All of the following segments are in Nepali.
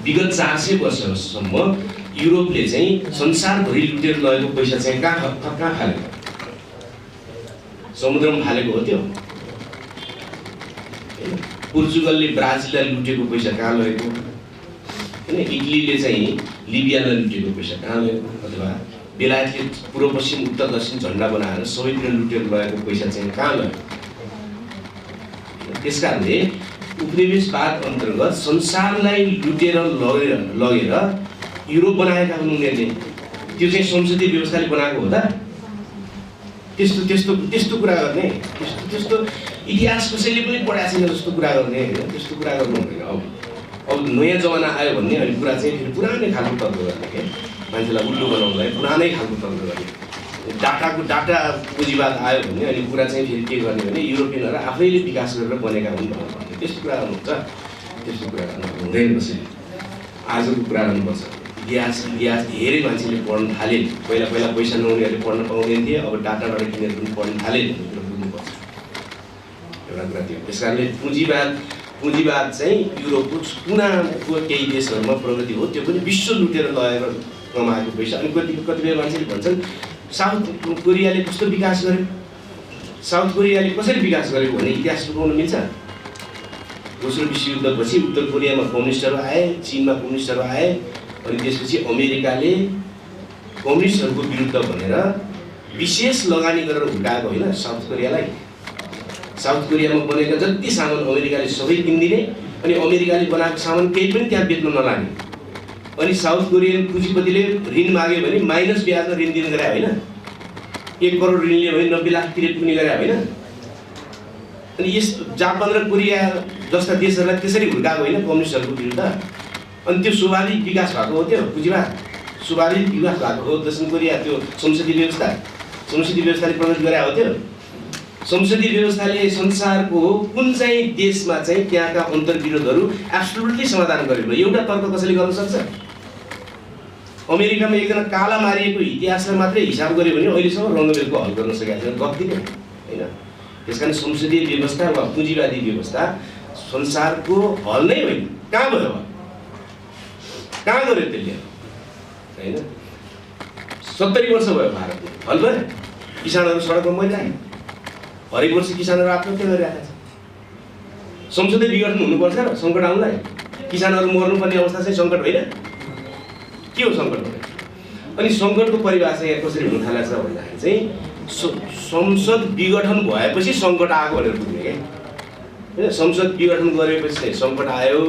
विगत 400 वर्षसम्म युरोपले चाहिँ संसारभरि लुटेर लगेको पैसा चाहिँ कहाँ फालेको? समुद्रमा फालेको हो त्यो। पोर्चुगलले ब्राजिललाई लुटेको पैसा कहाँ लगेको? हैन, इटलीले चाहिँ लिबियालाई लुटेको पैसा कहाँ लगेको? अथवा बेलायतले पूर्व पश्चिम उत्तर दक्षिण झन्डा बनाएर सबैतिर लुटेर लगेको पैसा चाहिँ कहाँ लगेको? त्यसकारणले उपनिवेशवाद अन्तर्गत संसारलाई लुटेर लगेर युरोप बनाएका हुन् उनीहरूले। त्यो चाहिँ संसदीय व्यवस्थाले बनाएको हो त? त्यस्तो कुरा गर्ने, त्यस्तो इतिहास कसैले पनि पढाएको छैन जस्तो कुरा गर्ने हैन, त्यस्तो कुरा गर्नु हुँदैन। अब नयाँ जमाना आयो भने अहिले कुरा चाहिँ फेरि पुरानै खालको तर्क गर्ने के, मान्छेलाई उल्लु बनाउनलाई पुरानै खालको तर्क गर्ने। डाटा पुँजीवाद आयो भने अहिले कुरा चाहिँ फेरि के गर्ने भने युरोपियनहरू आफैले विकास गरेर बनेका हुन् भन्ने त्यस्तो कुरा गर्नुहुन्छ। त्यस्तो कुरा गर्नु हुँदैन कसैले। आजको कुरा गर्नुपर्छ। इतिहास धेरै मान्छेले पढ्न थाले। पहिला पैसा नहुनेहरूले पढ्न पाउँदैन थिए, अब डाटाबाट किनेर पनि पढ्न थाले भनेर बुझ्नुपर्छ। एउटा कुरा त्यो। त्यसकारणले पुँजीवाद चाहिँ युरोपको कुनाको केही देशहरूमा प्रगति हो, त्यो पनि विश्व लुटेर लगेर कमाएको पैसा। अनि कतिपय मान्छेले भन्छन् साउथ कोरियाले कस्तो विकास गर्यो, साउथ कोरियाले कसरी विकास गरेको भने इतिहास लुकाउन मिल्छ? दोस्रो विश्वयुद्धपछि उत्तर कोरियामा कम्युनिस्टहरू आए, चीनमा कम्युनिस्टहरू आए, अनि त्यसपछि अमेरिकाले कम्युनिस्टहरूको विरुद्ध भनेर विशेष लगानी गरेर हुर्काएको होइन साउथ कोरियालाई। साउथ कोरियामा बनेका जति सामान अमेरिकाले सबै किनिदिने, अनि अमेरिकाले बनाएको सामान केही पनि त्यहाँ बेच्न नलाने। अनि साउथ कोरियन पुँजीपतिले ऋण माग्यो भने माइनस ब्याजमा ऋण दिने गरे होइन। 1 करोड ऋण लियो भने 90 लाख तिरे पुग्ने गरे होइन। अनि यस्तो जापान र कोरिया जस्ता देशहरूलाई त्यसरी हुर्काएको होइन कम्युनिस्टहरूको विरुद्ध। अनि त्यो स्वाभाविक विकास भएको हो, त्यो पुँजीवाद स्वाभाविक विकास भएको हो। दक्षिण कोरिया त्यो संसदीय व्यवस्थाले प्रगति गराएको हो। त्यो संसदीय व्यवस्थाले संसारको कुन चाहिँ देशमा चाहिँ त्यहाँका अन्तर्विरोधहरू एब्सोल्युटली समाधान गरेको एउटा तर्क कसैले गर्न सक्छ? अमेरिकामा एकजना काला मारिएको इतिहासलाई मात्रै हिसाब गर्यो भने अहिलेसम्म रङ्गभेदको हल गर्न सकेको छैन, गफ दिने होइन। त्यसकारण संसदीय व्यवस्था वा पुँजीवादी व्यवस्था संसारको हल नै होइन। कहाँ भयो, कहाँ गयो त्यसले होइन? 70 वर्ष भयो भारतले, हल भयो? किसानहरू सडकमा मरिरहे, हरेक वर्ष किसानहरू आत्महत्या गरिरहेका छन्। संसदीय विघटन हुनुपर्छ र सङ्कट आउनलाई किसानहरू मर्नुपर्ने अवस्था चाहिँ सङ्कट होइन? के हो सङ्कट? अनि सङ्कटको परिभाषा यहाँ कसरी हुन थालेको छ भन्दाखेरि चाहिँ संसद विघटन भएपछि सङ्कट आएको भनेर बुझ्ने क्या होइन। संसद विघटन गरेपछि चाहिँ सङ्कट आयो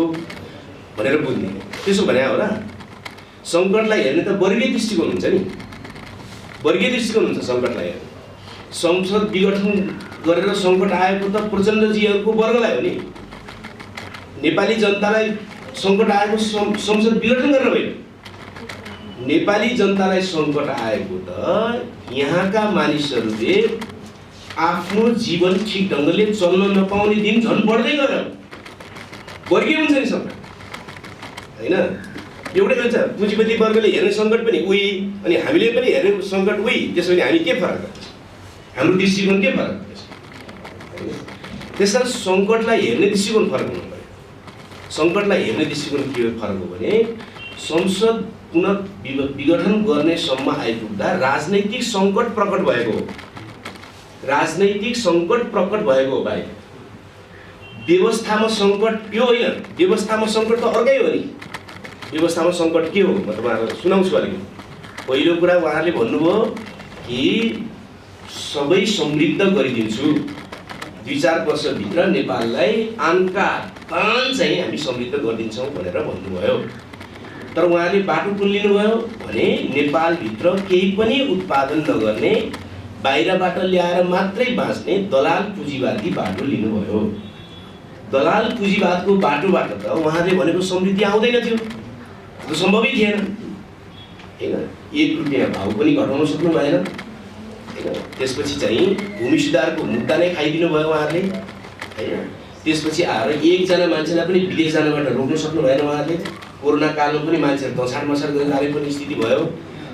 भनेर बुझ्ने, त्यसो भने हो र। सङ्कटलाई हेर्ने त वर्गीय दृष्टिकोण हुन्छ नि, वर्गीय दृष्टिकोण हुन्छ सङ्कटलाई हेर्ने। संसद विघटन गरेर सङ्कट आएको त प्रचण्डजीहरूको वर्गलाई हो नि। नेपाली जनतालाई सङ्कट आएको संसद विघटन गरेर होइन। नेपाली जनतालाई सङ्कट आएको त यहाँका मानिसहरूले आफ्नो जीवन ठिक ढङ्गले चल्न नपाउने दिन झन् बढ्दै गयो। वर्गीय हुन्छ नि सङ्कट होइन। एउटै हुन्छ, पुँजीपति वर्गले हेर्ने सङ्कट पनि उही अनि हामीले पनि हेर्ने सङ्कट उही। त्यसो भने हामी के फरक गर्छ? हाम्रो दृष्टिकोण के फरक गर्छ? त्यसकारण सङ्कटलाई हेर्ने दृष्टिकोण फरक हुनु पर्यो। सङ्कटलाई हेर्ने दृष्टिकोण के फरक हो भने संसद पुनः विघटन गर्ने सम्म आइपुग्दा राजनैतिक सङ्कट प्रकट भएको हो। राजनैतिक सङ्कट प्रकट भएको हो भाइ। व्यवस्थामा सङ्कट यो होइन, व्यवस्थामा सङ्कट त अर्कै हो नि। व्यवस्थामा सङ्कट के हो म तपाईँहरूलाई सुनाउँछु अलिकति। पहिलो कुरा उहाँहरूले भन्नुभयो कि सबै समृद्ध गरिदिन्छु, 2-4 वर्षभित्र नेपाललाई आनका कान चाहिँ हामी समृद्ध गरिदिन्छौँ भनेर भन्नुभयो। तर उहाँले बाटो कुन लिनुभयो भने नेपालभित्र केही पनि उत्पादन नगर्ने, बाहिरबाट ल्याएर मात्रै बाँच्ने दलाल पुँजीवादी बाटो लिनुभयो। दलाल पुँजीवादको बाटोबाट त उहाँले भनेको समृद्धि आउँदैन थियो, त्यो सम्भवै थिएन होइन। 1 रुपियाँ भाउ पनि घटाउन सक्नु भएन होइन। त्यसपछि चाहिँ भूमि सुधारको मुद्दा नै खाइदिनु भयो उहाँहरूले होइन। त्यसपछि आएर एकजना मान्छेलाई पनि विदेश जानबाट रोक्न सक्नु भएन उहाँहरूले। कोरोना कालमा पनि मान्छेहरू दछाड मछाड गर्ने पनि स्थिति भयो।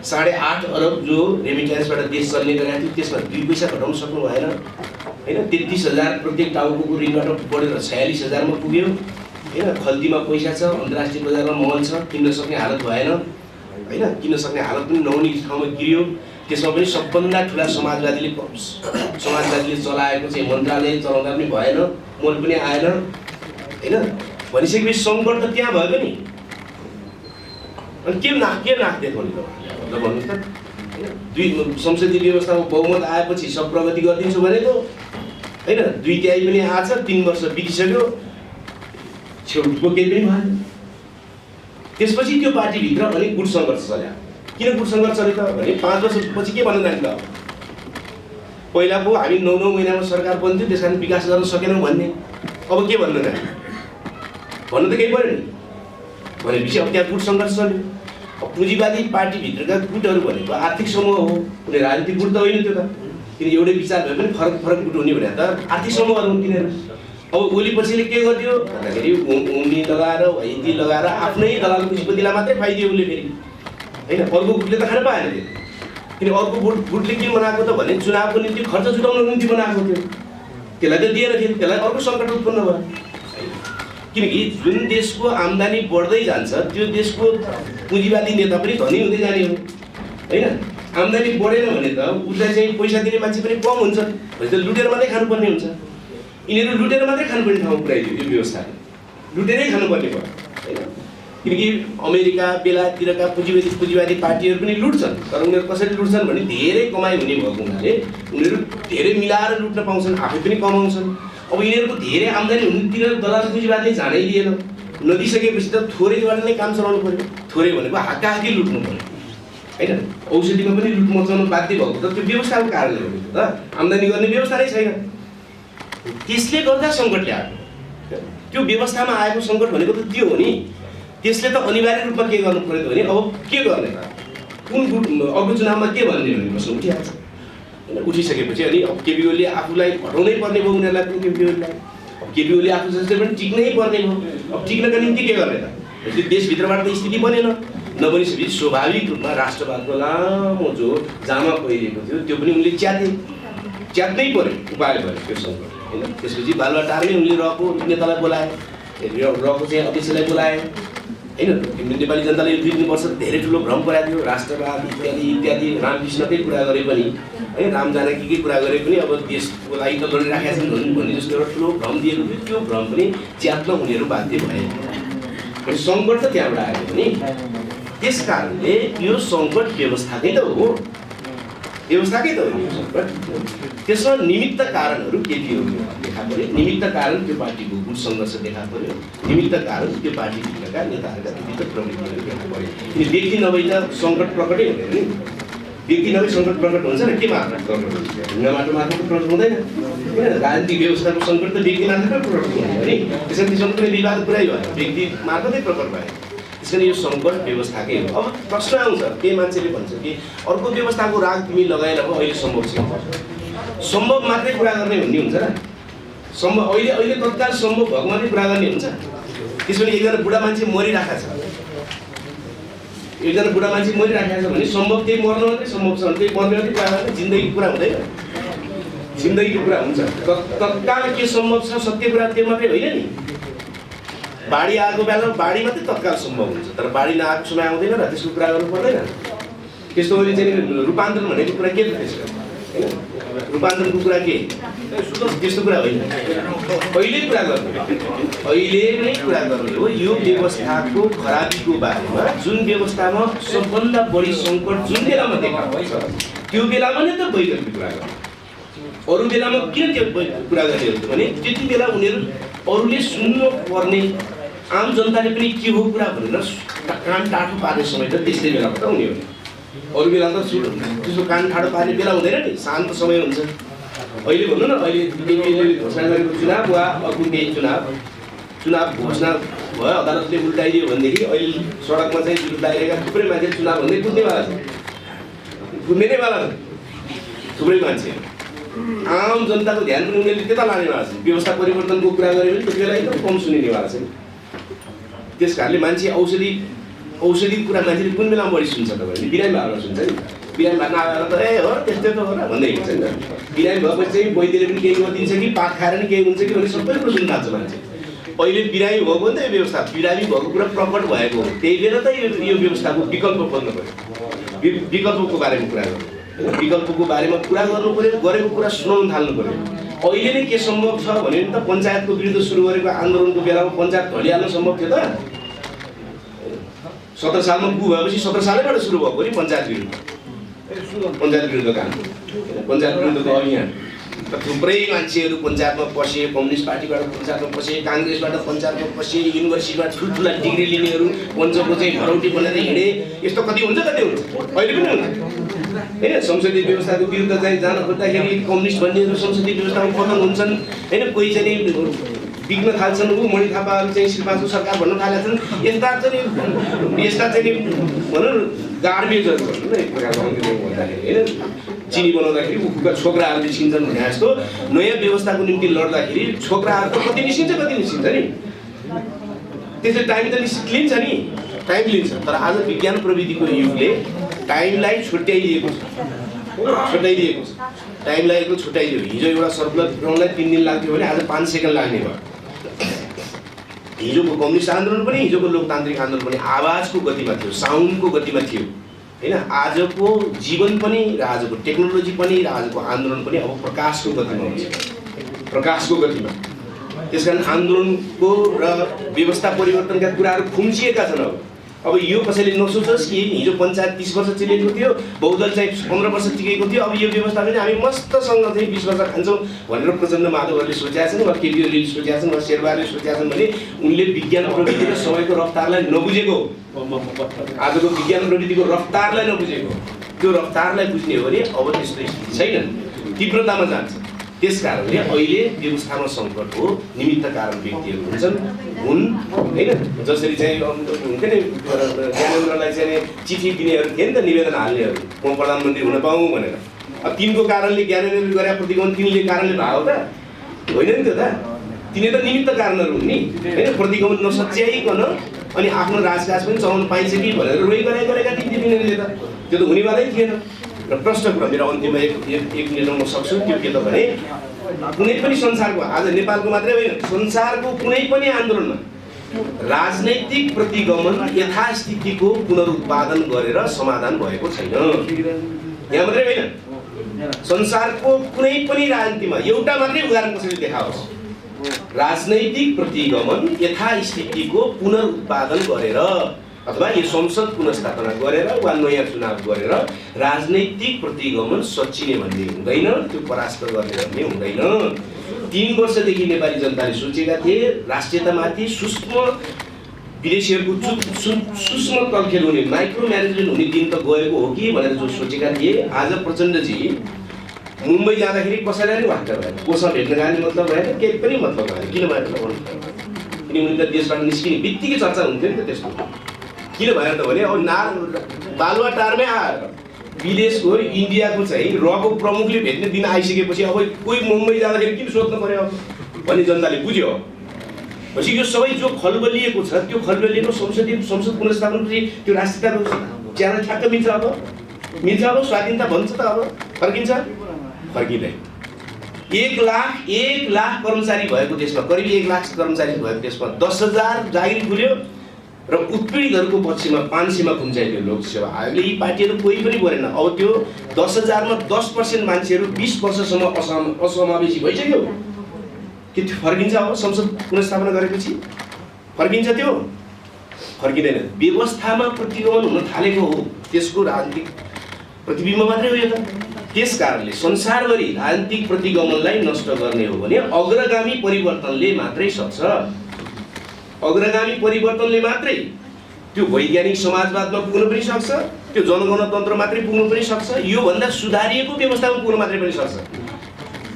8.5 अरब जो रेमिट्यान्सबाट देश चल्ने गरेको थियो त्यसमा 2 पैसा घटाउन सक्नु भएन होइन। 33,000 प्रत्येक टाउको ऋणबाट बढेर 46,000 मा पुग्यो होइन, खल्तीमा पैसा छ, अन्तर्राष्ट्रिय बजारमा मल छ, किन्न सक्ने हालत भएन होइन, किन्न सक्ने हालत पनि नहुने ठाउँमा गिर्यो। त्यसमा पनि सबभन्दा ठुला समाजवादीले चलाएको चाहिँ मन्त्रालय चलाउँदा पनि भएन, मल पनि आएन होइन। भनिसकेपछि सङ्कट त त्यहाँ भयो पनि, अनि के नाक देखाउने त ल भन्नुहोस् त होइन। दुई संसदीय व्यवस्थामा बहुमत आएपछि सब प्रगति गरिदिन्छु भनेको होइन, 2/3 पनि आछ, 3 वर्ष बितिसक्यो, छेउको केही पनि भएन। त्यसपछि त्यो पार्टीभित्र अलिक गुट सङ्घर्ष चल्यो। किन गुट सङ्घर्ष चल्यो त भने 5 वर्षपछि के भन्न जान्छ त, पहिला पो हामी 9 महिनामा सरकार बन्थ्यो त्यस कारण विकास गर्न सकेनौँ भन्ने, अब के भन्न जान्छ, भन्नु त केही पऱ्यो नि। भनेपछि अब त्यहाँ गुट सङ्घर्ष चल्यो। अब पुँजीवादी पार्टीभित्रका गुटहरू भनेको आर्थिक समूह हो, कुनै राजनीतिक गुट त होइन त्यो त, किन एउटै विचार भए पनि फरक गुट हुने भने त आर्थिक समूहहरू हुन् तिनीहरू। अब ओली पछिले के गरिदियो भन्दाखेरि उम्नी लगाएर हैती लगाएर आफ्नै दलाल पुँजीपतिलाई मात्रै पाइदियो उसले फेरि होइन, अर्को गुटले त खान पाएन त्यो। किन अर्को गुटले के बनाएको त भने चुनावको निम्ति खर्च जुटाउनको निम्ति बनाएको थियो, त्यसलाई त दिएर थियो, त्यसलाई अर्को सङ्कट उत्पन्न भयो। किनकि जुन देशको आम्दानी बढ्दै जान्छ त्यो देशको पुँजीवादी नेता पनि धनी हुँदै जाने हो होइन। आम्दानी बढेन भने त उसलाई चाहिँ पैसा दिने मान्छे पनि कम हुन्छ, भनेपछि त लुटेर मात्रै खानुपर्ने हुन्छ। यिनीहरू लुटेर मात्रै खानुपर्ने ठाउँ पुऱ्याइदियो यो व्यवस्थाले, लुटेरै खानुपर्ने भयो होइन। किनकि अमेरिका बेलायततिरका पुँजीवादी पार्टीहरू पनि लुट्छन्, तर उनीहरू कसरी लुट्छन् भने धेरै कमाइ हुने भएको हुनाले उनीहरू धेरै मिलाएर लुट्न पाउँछन्, आफै पनि कमाउँछन्। अब यिनीहरूको धेरै आम्दानी हुनेतिर दलाल पुँजीवादले जानै दिएन, नदिइसकेपछि त थोरैबाट नै काम चलाउनु पऱ्यो। थोरै भनेको हाकाहाकी लुट्नु पऱ्यो होइन। औषधिमा पनि लुट मचाउनु बाध्य भएको त त्यो व्यवस्थाको कारणले हो त, आम्दानी गर्ने व्यवस्था नै छैन। त्यसले गर्दा सङ्कट ल्याएको, त्यो व्यवस्थामा आएको सङ्कट भनेको त त्यो हो नि। त्यसले त अनिवार्य रूपमा के गर्नु पऱ्यो भने अब के गर्ने त, कुन गुट अर्को चुनावमा के भन्ने भन्ने प्रश्न उठिहाल्छ होइन। उठिसकेपछि अनि अब केपी ओलीले आफूलाई हटाउनै पर्ने भयो, उनीहरूलाई पनि केपी ओलीलाई अब केपी ओली आफू जस्तै पनि टिक्नै पर्ने भयो। अब टिक्नका निम्ति के गर्ने त, देशभित्रबाट त स्थिति बनेन, नबनिसकेपछि स्वाभाविक रूपमा राष्ट्रवादको लामो जो जामा पहिरिएको थियो त्यो पनि उनले च्यात्नै पर्यो, उपाय भयो त्यो सङ्कट होइन। त्यसपछि बालुवाटारमै उनले रहेको नेतालाई बोलाए, रहेको चाहिँ अध्यक्षलाई बोलाए होइन। नेपाली जनताले यो 2-3 वर्ष धेरै ठुलो भ्रम पराएको थियो, राष्ट्रवाद इत्यादि रामकृष्णकै कुरा गरे पनि है, राम जानकीकै कुरा गरे पनि अब देशको लागि त लडिराखेका छन् भन्ने जस्तो एउटा ठुलो भ्रम दिएको थियो। त्यो भ्रम पनि च्यात्न उनीहरू बाध्य भए, सङ्कट त त्यहाँबाट आयो पनि। त्यस कारणले यो सङ्कट व्यवस्थाकै त हो, व्यवस्थाकै त हो यो सङ्कट। त्यसमा निमित्त कारणहरू के हो देखा पर्यो, निमित्त कारण त्यो पार्टीको गुट सङ्घर्ष देखा पर्यो, निमित्त कारण त्यो पार्टीभित्रका नेताहरूका विविध प्रवृत्तिहरू देखा पर्यो। किन व्यक्ति नभई त सङ्कट प्रकटै हुँदैन नि, व्यक्ति नभई सङ्कट प्रकट हुन्छ र के मात्र प्रकट हुन्छ, ढुङ्गामाटो मात्र प्रकट हुँदैन किन। राजनीतिक व्यवस्थाको सङ्कट त व्यक्ति मात्र प्रकट हुँदैन नि, त्यसरी त्यसमा कुनै विवाद पुरै भयो, व्यक्ति मार्फतै प्रकट भयो। त्यसैले यो सङ्कट व्यवस्थाकै हो। अब प्रश्न आउँछ, के मान्छेले भन्छ कि अर्को व्यवस्थाको राग तिमी लगाएन अब अहिले सम्भव छैन, सम्भव मात्रै कुरा गर्ने भन्ने हुन्छ र, सम्भव अहिले तत्काल सम्भव भएको मात्रै कुरा गर्ने हुन्छ। त्यसैले एकजना बुढा मान्छे मरिराखेको छ, एकजना बुढा मान्छे मरिराखेको छ भने सम्भव त्यही मर्न मात्रै सम्भव छ, त्यही मर्ने मात्रै कुरा गर्ने, जिन्दगीको कुरा हुँदैन, जिन्दगीको कुरा हुन्छ। तत्काल के सम्भव छ सत्य कुरा त्यो मात्रै होइन नि। बाढी आएको बेलामा बाढी मात्रै तत्काल सम्भव हुन्छ, तर बाढी नआएको समय आउँदैन र त्यसको कुरा गर्नु पर्दैन। त्यस्तो गरी चाहिँ रूपान्तरण भनेको कुरा के त्यसको होइन, रूपान्तरणको कुरा के त्यस्तो कुरा होइन, अहिले कुरा गर्नु, अहिले नै कुरा गर्नु हो। यो व्यवस्थाको खराबीको बारेमा, जुन व्यवस्थामा सबभन्दा बढी सङ्कट जुन बेलामा देखा पर्छ त्यो बेलामा नै त वैकल्पिक कुरा गर्नु, अरू बेलामा किन त्यो कुरा गर्ने हो भने त्यति बेला उनीहरू अरूले सुन्नु पर्ने आम जनताले पनि के हो कुरा भनेर कान टाढो पार्ने समय त त्यस्तै बेला त हुने हो। अरू बेला त त्यसो कान ठाडो पार्ने बेला हुँदैन नि, शान्त समय हुन्छ। अहिले भन्नु न, अहिले घोषणा गरेको चुनाव वा अर्को केही चुनाव घोषणा भयो, अदालतले उल्टाइदियो भनेदेखि अहिले सडकमा चाहिँ जुटाइरहेका थुप्रै मान्छे चुनाव भन्दै कुद्नेवाला छ, कुद्ने नै वाला छ थुप्रै मान्छे। आम जनताको ध्यान पनि उनीहरूले त्यता लानेवाला छन्, व्यवस्था परिवर्तनको कुरा गरे पनि त्यति बेला एकदम कम सुनिनेवाला छन्। त्यस कारणले मान्छे औषधि कुरा मान्छेले कुन बेलामा बढी सुन्छ त भने बिरामी भएर सुन्छ नि, बिरामी भएर नआएर त ए हो त्यस्तै त हो र भन्दै हिँड्छ नि त। बिरामी भएपछि चाहिँ वैद्यले पनि केही गरिदिन्छ कि पात खाएर नि केही हुन्छ कि भने सबै कुरो सुन्न थाल्छ मान्छे। अहिले बिरामी भएको नि त यो व्यवस्था, बिरामी भएको कुरा प्रकट भएको हो, त्यही बेला त यो व्यवस्थाको विकल्प खोज्नु पऱ्यो, विकल्पको बारेमा कुरा गर्नु, विकल्पको बारेमा कुरा गर्नु पऱ्यो, गरेको कुरा सुनाउन थाल्नु पऱ्यो। अहिले नै के सम्भव छ भने त पञ्चायतको विरुद्ध सुरु गरेको आन्दोलनको बेलामा पञ्चायत ढलिहाल्न सम्भव थियो त। 17 सालमा कु भएपछि 17 सालैबाट सुरु भएको नि पञ्चायत विरुद्धको काम, पञ्चायत विरुद्धको अभियान। थुप्रै मान्छेहरू पञ्चायतमा पसे, कम्युनिस्ट पार्टीबाट पञ्चायतमा पसे, काङ्ग्रेसबाट पञ्चायतमा पसे, युनिभर्सिटीबाट ठुल्ठुला डिग्री लिनेहरू पञ्चको चाहिँ घरौटी बनाएर हिँडे। यस्तो कति हुन्छ, कति हुन्छ, अहिले पनि हुन्छ होइन। संसदीय व्यवस्थाको विरुद्ध चाहिँ जान खोज्दाखेरि कम्युनिस्ट भन्नेहरू संसदीय व्यवस्थामा पतन हुन्छन् होइन। कोही चाहिँ बिग्न थाल्छन्, मणि थापाहरू चाहिँ श्रीपासु सरकार भन्न थालेका छन्। यस्ता चाहिँ भनौँ गार्बेजहरू भनौँ न एक प्रकारको भन्दाखेरि होइन। चिनी बनाउँदाखेरि उखुका छोक्राहरू निस्किन्छन् भने जस्तो नयाँ व्यवस्थाको निम्ति लड्दाखेरि छोक्राहरू त कति निस्किन्छ नि। त्यसले टाइम त लिन्छ नि, टाइम लिन्छ। तर आज विज्ञान प्रविधिको युगले टाइमलाई छुट्याइदिएको छ, टाइमलाई छुट्याइदियो। हिजो एउटा सर्कुलर बनाउनलाई 3 दिन लाग्थ्यो भने आज 5 सेकेन्ड लाग्ने भयो। हिजोको कम्युनिस्ट आन्दोलन पनि, हिजोको लोकतान्त्रिक आन्दोलन पनि आवाजको गतिमा थियो, साउन्डको गतिमा थियो होइन। आजको जीवन पनि र आजको टेक्नोलोजी पनि र आजको आन्दोलन पनि अब प्रकाशको गतिमा हुन्छ, प्रकाशको गतिमा। त्यसकारण आन्दोलनको र व्यवस्था परिवर्तनका कुराहरू खुम्चिएका छन्। अब यो कसैले नसोचोस् कि हिजो पञ्चायत 30 वर्ष चलेको थियो, बहुदल चाहिँ 15 वर्ष टिकेको थियो, अब यो व्यवस्था पनि हामी मस्तसँग चाहिँ 20 वर्ष खान्छौँ भनेर प्रचण्ड माधवहरूले सोचेका छन्, वा केपी ओलीले सोचेका छन्, वा शेरबहादुरले सोचेका छन् भने उनले विज्ञान प्रविधि र समयको रफ्तारलाई नबुझेको, आजको विज्ञान प्रविधिको रफ्तारलाई नबुझेको। त्यो रफ्तारलाई बुझ्ने हो भने अब त्यस्तो स्थिति छैन, तीव्रतामा जान्छ। त्यसकारणले अहिले व्यवस्थामा सङ्कटको निमित्त कारण व्यक्तिहरू हुन् होइन। जसरी चाहिँ हुन्थ्यो नि ज्ञानेन्द्रलाई चाहिँ चिठी दिनेहरू थिए नि त, निवेदन हाल्नेहरू, म प्रधानमन्त्री हुन पाऊँ भनेर। अब तिनको कारणले ज्ञानेन्द्रले गरे प्रतिगमन तिनले कारणले भयो त होइन नि त्यो त। तिनी त निमित्त कारणहरू हुन् नि होइन। प्रतिगमन नसच्याइकन अनि आफ्नो राजकाज पनि चलाउन पाइन्छ कि भनेर रोइ गरेका तिनीहरूले त, त्यो त हुनेवालै थिएन। र प्रश्न कुरा मेरो अन्तिममा एक मिनट म सक्छु, त्यो के त भने कुनै पनि संसारको, आज नेपालको मात्रै होइन, संसारको कुनै पनि आन्दोलनमा राजनैतिक प्रतिगमन यथास्थितिको पुनरुत्पादन गरेर समाधान भएको छैन। यहाँ मात्रै होइन, संसारको कुनै पनि राजनीतिमा एउटा मात्रै उदाहरण कसैले देखाओस्, राजनैतिक प्रतिगमन यथास्थितिको पुनरुत्पादन गरेर अथवा यो संसद पुनर्स्थापना गरेर वा नयाँ चुनाव गरेर राजनैतिक प्रतिगमन सच्चिने भन्ने हुँदैन, त्यो परास्त गर्ने भन्ने हुँदैन। 3 वर्षदेखि नेपाली जनताले सोचेका थिए राष्ट्रियतामाथि सूक्ष्म विदेशीहरूको सूक्ष्म तलखेल हुने, माइक्रो म्यानेजमेन्ट हुने दिन त गएको हो कि भनेर जो सोचेका थिए, आज प्रचण्डजी मुम्बई जाँदाखेरि कसैलाई नै वाक्क भएन, कोसँग भेट्न जाने मतलब भएन, केही पनि मतलब भएन। किन भएन त भन्नु, किनभने उनी त देशबाट निस्किने बित्तिकै चर्चा हुन्थ्यो नि त त्यस्तो। किन भएन त भने अब बालुवाटारमै आएर विदेशको इन्डियाको चाहिँ रको प्रमुखले भेट्ने दिन आइसकेपछि अब कोही मुम्बई जाँदाखेरि किन सोध्नु पर्यो भन्ने जनताले बुझ्यो। पछि यो सबै जो खलबलिएको छ त्यो खलबलिएको संसद पुनर्स्थापनापछि त्यो राष्ट्रियताको च्यानल ठ्याक्क मिल्छ, अब स्वाधीनता भन्छ त अब फर्किन्छ, फर्किँदैन। 1 लाख कर्मचारी भएको देशमा, करिब 1 लाख कर्मचारी भएको देशमा 10,000 जागिर खुल्यो र उत्पीडितहरूको पक्षमा 500मा खुम्चाइदियो लोकसेवा आयोगले। यी पार्टीहरू कोही पनि गरेन। अब त्यो 10,000मा 10% मान्छेहरू 20 वर्षसम्म असमावेशी भइसक्यो कि त्यो फर्किन्छ? अब संसद पुनर्स्थापना गरेपछि फर्किन्छ? त्यो फर्किँदैन। व्यवस्थामा प्रतिगमन हुन थालेको हो, त्यसको राजनीतिक प्रतिबिम्ब मात्रै हो यो त। त्यस कारणले संसारभरि राजनीतिक प्रतिगमनलाई नष्ट गर्ने हो भने अग्रगामी परिवर्तनले मात्रै सक्छ, अग्रगामी परिवर्तनले मात्रै त्यो वैज्ञानिक समाजवादमा पुग्न पनि सक्छ, त्यो जनगणतन्त्र मात्रै पुग्न पनि सक्छ, यो भन्दा सुधारिएको व्यवस्थामा पुग्न मात्रै पनि सक्छ।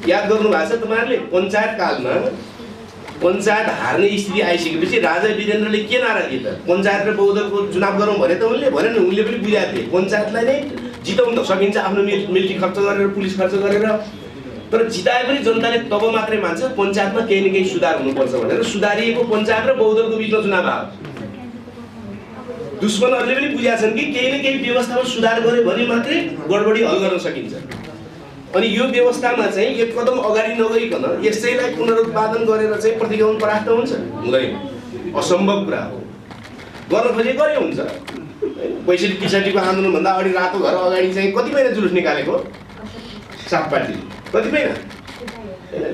याद गर्नु भएको छ तपाईहरुले, पञ्चायत कालमा पञ्चायत हार्ने स्थिति आइसकेपछि राजा वीरेन्द्रले के नारा दिए त? पञ्चायत र बहुदलको चुनाव गरौँ भने त उनले भनेन, उनले पनि बुझाएको थिए पञ्चायतलाई नै जिताउन त सकिन्छ आफ्नो मिलिट्री खर्च गरेर, पुलिस खर्च गरेर, तर जिताए पनि जनताले तब मात्रै मान्छ पञ्चायतमा केही न केही सुधार हुनुपर्छ भनेर सुधारिएको पञ्चायत र बहुदलको बीचमा चुनाव आयो। दुश्मनहरूले पनि बुझाएका छन् कि केही न केही व्यवस्थामा सुधार गर्यो भने मात्रै गडबडी हल गर्न सकिन्छ। अनि यो व्यवस्थामा चाहिँ एक कदम अगाडि नगइकन यसैलाई पुनरुत्पादन गरेर चाहिँ प्रतिगमन परास्त हुन्छ हुँदैन, असम्भव कुरा हो। गर्न खोजे गरे हुन्छ। 65-63 को आन्दोलनभन्दा अगाडि रातो घर अगाडि चाहिँ कति महिना जुलुस निकालेको सात पार्टी, कति महिना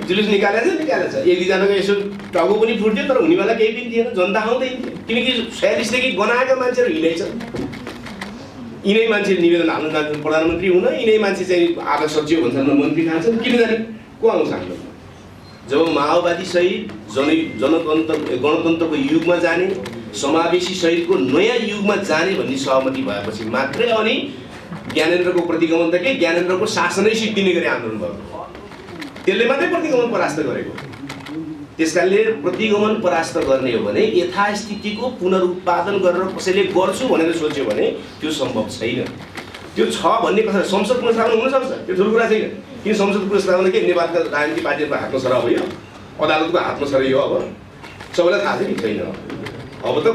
जुलुस निकालेको छ। एक दुईजनाको यसो टाउको पनि फुट्यो, तर हुनेवाला केही पनि थिएन, जनता आउँदैन थियो। किनकि 46 देखि गनाएका मान्छेहरू हिँडेछन्। यिनै मान्छे निवेदन हाल्न जान्छन् प्रधानमन्त्री हुन, यिनै मान्छे चाहिँ आधा सचिव भन्छन् मन्त्री खान्छन्। किन जाने को आउँछ हाम्रो? जब माओवादी सहित गणतन्त्रको युगमा जाने, समावेशी सहितको नयाँ युगमा जाने भन्ने सहमति भएपछि मात्रै अनि ज्ञानेन्द्रको प्रतिगमन त के ज्ञानेन्द्रको शासनै सिद्धिने गरी आन्दोलन भयो। त्यसले मात्रै प्रतिगमन परास्त गरेको। त्यसकारणले प्रतिगमन परास्त गर्ने हो भने यथास्थितिको पुनरुत्पादन गरेर कसैले गर्छु भनेर सोच्यो भने त्यो सम्भव छैन। त्यो छ भन्ने कसैले संसद पुनर्स्थापना हुन सक्छ, त्यो ठुलो कुरा छैन। किन संसद पुनर्स्थापना के नेपालका राजनीतिक पार्टीहरूको हातमा छ र? अब यो अदालतको हातमा छ र? यो अब सबैलाई थाहा छ नि? छैन। अब त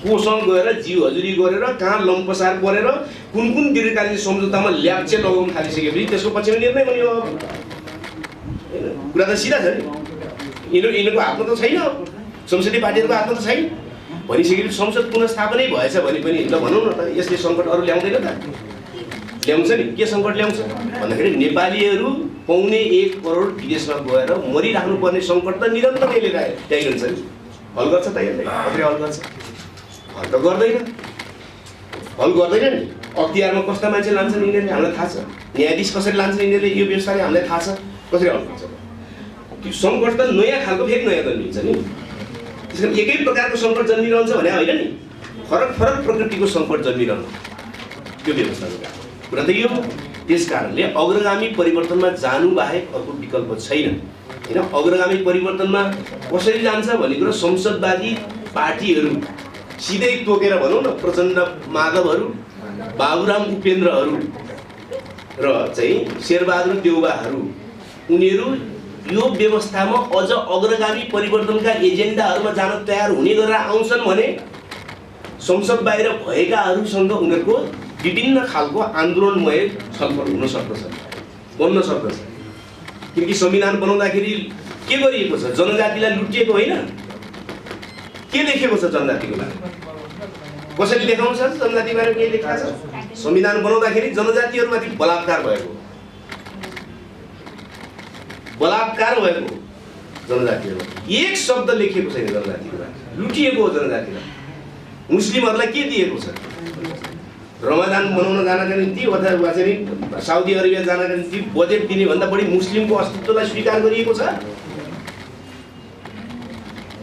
कोसँग गएर जिउ हजुरी गरेर कहाँ लम्पसार गरेर कुन कुन दीर्घकालीन सम्झौतामा ल्याप्चे लगाउन थालिसकेपछि त्यसको पछिमा निर्णय पनि हो। कुरा त सिधा छ नि। यिनीहरूको हातमा त छैन, संसदीय पार्टीहरूको हातमा त छैन। भनिसकेपछि संसद पुनर्स्थापनै भएछ भने पनि ल भनौँ न त यसले सङ्कट अरू ल्याउँदैन त? ल्याउँछ नि। के सङ्कट ल्याउँछ भन्दाखेरि नेपालीहरू पाउने 1 करोड विदेशमा गएर मरिराख्नु पर्ने सङ्कट त निरन्तर यसले ल्याइरहन्छ नि। हल गर्छ त यसले? कसरी हल गर्छ? हल त गर्दैन। हल गर्दैन नि। अख्तियारमा कस्ता मान्छे लान्छन् यिनीहरूले हामीलाई थाहा छ। न्यायाधीश कसरी लान्छन् यिनीहरूले यो व्यवस्थाले हामीलाई थाहा छ। कसरी हल गर्छ? त्यो सङ्कट त नयाँ खालको फेरि नयाँ जन्मिन्छ नि। त्यस कारण एकै प्रकारको सङ्कट जन्मिरहन्छ भने होइन नि, फरक फरक प्रकृतिको सङ्कट जन्मिरहन्छ त्यो व्यवस्थाको कुरा त यो। त्यस कारणले अग्रगामी परिवर्तनमा जानु बाहेक अर्को विकल्प छैन होइन। अग्रगामी परिवर्तनमा कसरी जान्छ भन्ने कुरा संसदवादी पार्टीहरू सिधै तोकेर भनौँ न, प्रचण्ड माधवहरू, बाबुराम उपेन्द्रहरू र चाहिँ शेरबहादुर देउवाहरू, उनीहरू यो व्यवस्थामा अझ अग्रगामी परिवर्तनका एजेन्डाहरूमा जान तयार हुने गरेर आउँछन् भने संसद बाहिर भएकाहरूसँग उनीहरूको विभिन्न खालको आन्दोलनमय छलफल हुन सक्दछ, बन्न सक्दछ। किनकि संविधान बनाउँदाखेरि के गरिएको छ? जनजातिलाई लुटिएको होइन। के लेखेको छ जनजातिको बारेमा? कसैले देखाउँछ जनजाति बारेमा के लेखेको छ? संविधान बनाउँदाखेरि जनजातिहरूमाथि बलात्कार भएको जनजातिहरू, एक शब्द लेखिएको छैन जनजातिको बारेमा। लुटिएको हो जनजातिलाई। मुस्लिमहरूलाई के दिएको छ? रमजान मनाउन जानका निम्ति अथवा चाहिँ साउदी अरेबिया जानका निम्ति बजेट दिने भन्दा बढी मुस्लिमको अस्तित्वलाई स्वीकार गरिएको छ।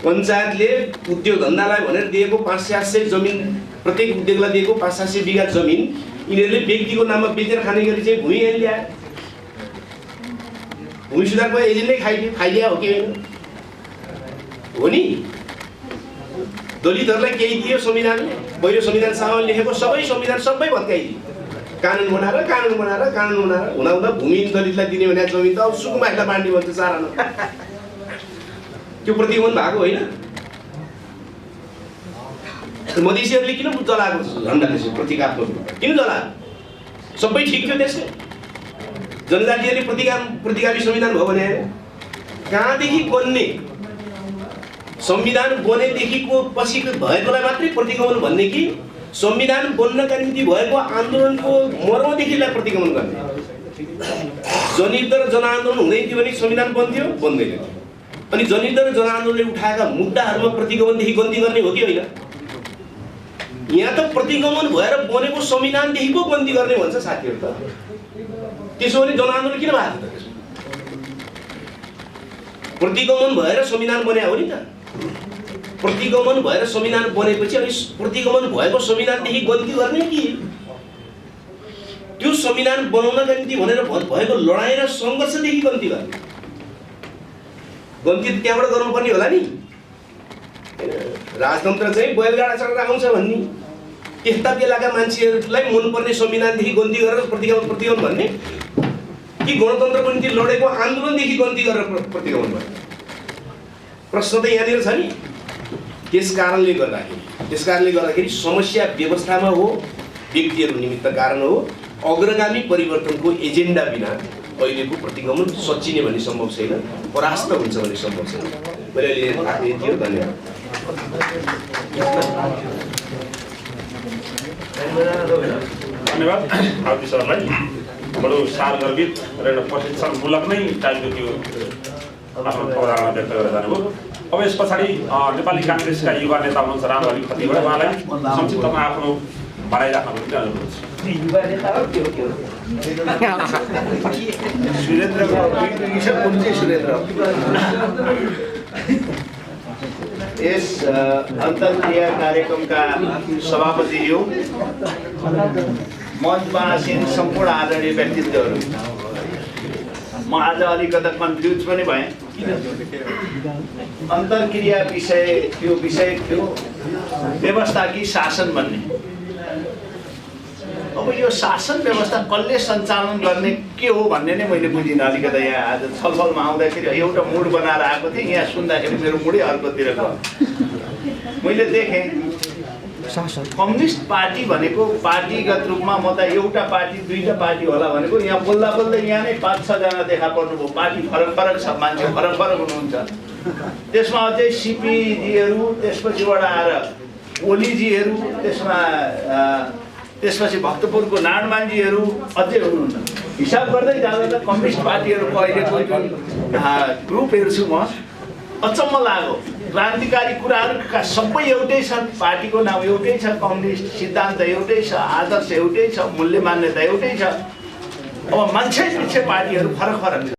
पञ्चायतले उद्योग धन्दालाई भनेर दिएको 500-800 जमिन, प्रत्येक उद्योगलाई दिएको 500-700 बिघा जमिन यिनीहरूले व्यक्तिको नाममा बेचेर खाने गरी चाहिँ भूमि ऐन ल्याए। भूमि सुधारको एजेन्टै खाइदिया हो कि होइन? हो नि। दलितहरूलाई केही दियो संविधानले? पहिलो संविधान सामान्य लेखेको सबै संविधान सबै भत्काइदियो। कानुन बनाएर हुँदा भूमि दलितलाई दिने भने जमिन त अब सुकुमाहरूलाई बाँड्ने भन्छ 4 आना। त्यो प्रतिगमन भएको होइन? मधेसीहरूले किन जलाएको झन्डा त्यसो प्रतीकात्मक रूपमा किन जलायो? सबै ठिक थियो त्यसले। जनजातिहरूले प्रतिगामी संविधान भयो भने कहाँदेखि बन्ने? संविधान बनेदेखिको पछि भएकोलाई मात्रै प्रतिगमन भन्ने कि संविधान बन्नका निम्ति भएको आन्दोलनको मर्मदेखिलाई प्रतिगमन गर्ने? जनयुद्ध र जनआन्दोलन हुँदै थियो भने संविधान बन्थ्यो? बन्दैन थियो। अनि जनयुद्ध र जनआन्दोलनले उठाएका मुद्दाहरूमा प्रतिगमनदेखि गन्ती गर्ने हो कि होइन? यहाँ त प्रतिगमन भएर बनेको संविधानदेखि पो गन्ती गर्ने भन्छ साथीहरू त। त्यसो भने जनआन्दोलन किन भएको त? प्रतिगमन भएर संविधान बन्या हो नि त। प्रतिगमन भएर संविधान बनेपछि अनि प्रतिगमन भएको संविधानदेखि गन्ती गर्ने कि त्यो संविधान बनाउनका निम्ति भनेर भएको लडाइँ र सङ्घर्षदेखि गन्ती गर्ने? गन्ती त्यहाँबाट गर्नुपर्ने होला नि। राजतन्त्र चाहिँ बैलगाडा चढेर आउँछ भन्ने, त्यस्ता बेलाका मान्छेहरूलाई मनपर्ने संविधानदेखि गन्ती गरेर प्रतिगमन भन्ने कि गणतन्त्रको निम्ति लडेको आन्दोलनदेखि गन्ती गरेर प्रतिगमन भन्ने? प्रश्न त यहाँनिर छ नि। त्यस कारणले गर्दाखेरि समस्या व्यवस्थामा हो, व्यक्तिहरू निमित्त कारण हो। अग्रगामी परिवर्तनको एजेन्डा बिना अहिलेको प्रतिगमन सचिने भन्ने सम्भव छैन, परास्त हुन्छ भन्ने सम्भव छैन। मैले अहिले राख्ने यति हो। धन्यवाद। धन्यवाद आउदी सरलाई। बडो सारगर्भित र प्रशिक्षणमूलक नै टाइपको त्यो आफ्नो अवधारणा व्यक्त गरेर जानुभयो। अब यस पछाडि नेपाली काङ्ग्रेसका युवा नेता हुनुहुन्छ रामहरि खतिवडा, उहाँलाई संक्षिप्तमा आफ्नो भनाइ राख्नको निम्ति अनुरोध गर्छु। यस अन्तर्क्रिया कार्यक्रमका सभापतिज्यू, मञ्चमा आसीन सम्पूर्ण आदरणीय व्यक्तित्वहरू, म आज अलिकता कन्फ्युज पनि भएँ। अन्तर्क्रिया विषय थियो व्यवस्था कि शासन भन्ने। अब यो शासन व्यवस्था कसले सञ्चालन गर्ने के हो भन्ने नै मैले बुझिनँ। अलिकता यहाँ आज छलफलमा आउँदाखेरि एउटा मुड बनाएर आएको थिएँ, यहाँ सुन्दाखेरि मेरो मुडै अर्कोतिर गयो। मैले देखेँ कम्युनिस्ट पार्टी भनेको पार्टीगत रूपमा म त एउटा पार्टी दुईटा पार्टी होला भनेको, यहाँ बोल्दा बोल्दै यहाँ नै 5-6 जना देखा पर्नुभयो। पार्टी फरक फरक छ, मान्छे फरक फरक हुनुहुन्छ। त्यसमा अझै सिपीजीहरू, त्यसपछिबाट आएर ओलीजीहरू, त्यसपछि भक्तपुरको नारायणमानजीहरू अझै हुनुहुन्छ। हिसाब गर्दै जाँदा त कम्युनिस्ट पार्टीहरूको अहिलेको जुन ग्रुप हेर्छु म, अचम्म लाग्यो। क्रान्तिकारी कुराहरूका सबै एउटै छन्, पार्टीको नाम एउटै छ, कम्युनिस्ट सिद्धान्त एउटै छ, आदर्श एउटै छ, मूल्य मान्यता एउटै छ। अब मान्छे पछि पार्टीहरू फरक फरक छ।